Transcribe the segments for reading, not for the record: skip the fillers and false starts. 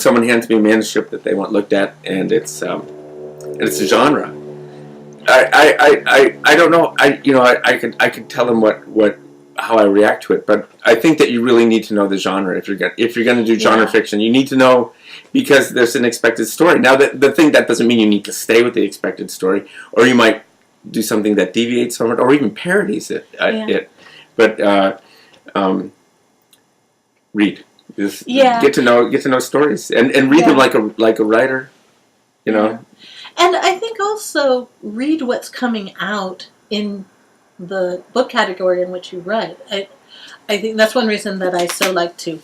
someone hands me a manuscript that they want looked at, and it's a genre. I don't know. I could tell them how I react to it, but I think that you really need to know the genre if you're going to do genre fiction. You need to know, because there's an expected story. Now, the thing that doesn't mean you need to stay with the expected story, or you might do something that deviates from it, or even parodies it. But read. Just get to know stories and read them like a writer, you know. Yeah. And I think also read what's coming out in the book category in which you write. I think that's one reason that I so like to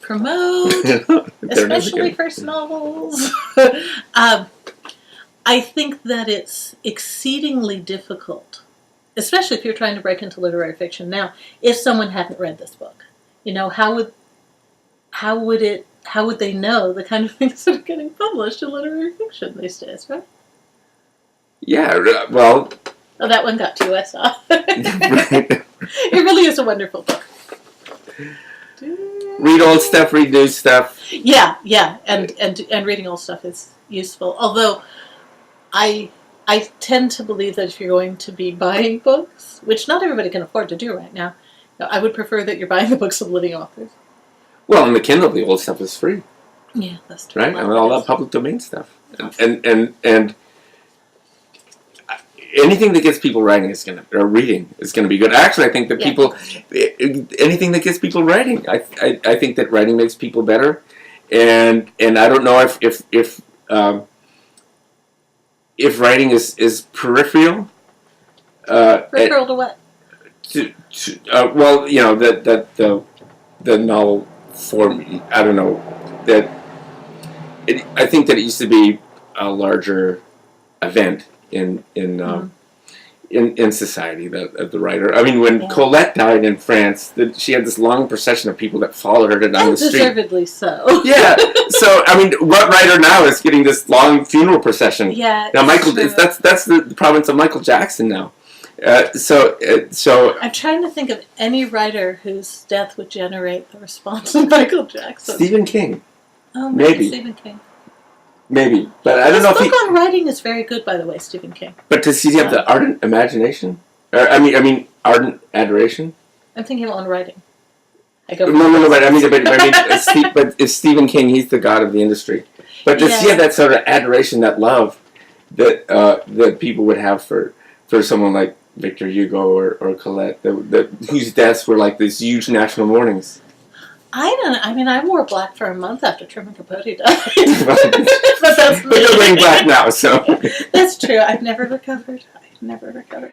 promote, especially first novels. I think that it's exceedingly difficult, especially if you're trying to break into literary fiction now. If someone hadn't read this book, you know, how would they know the kind of things that are getting published in literary fiction these days, right? Yeah, well... Oh, that one got to us. It really is a wonderful book. Read old stuff, read new stuff. Yeah, and reading old stuff is useful. Although, I tend to believe that if you're going to be buying books, which not everybody can afford to do right now, I would prefer that you're buying the books of living authors. Well, on the Kindle, the old stuff is free. Yeah, that's true. Right? I mean, all that public domain stuff. And anything that gets people writing reading is gonna be good. Actually, I think that anything that gets people writing, I think that writing makes people better. And I don't know if writing is peripheral. Peripheral to what? Well, you know, the novel form. I don't know that. I think that it used to be a larger event in society, the writer. I mean, when Colette died in France, she had this long procession of people that followed her down the street. Deservedly so. Yeah. So I mean, what writer now is getting this long funeral procession? Yeah. Now that's the province of Michael Jackson now. So I'm trying to think of any writer whose death would generate the response of Michael Jackson. Stephen King. Oh, maybe Stephen King. Maybe, but I don't know if his book on writing is very good, by the way, Stephen King. But does he have the ardent imagination? I mean, ardent adoration. I'm thinking on writing. No. But if Stephen King, he's the god of the industry. But does he have that sort of adoration, that love that people would have for someone like Victor Hugo or Colette, whose deaths were like these huge national mournings? I don't know. I mean, I wore black for a month after Truman Capote died. But you're wearing black now, so. That's true. I've never recovered.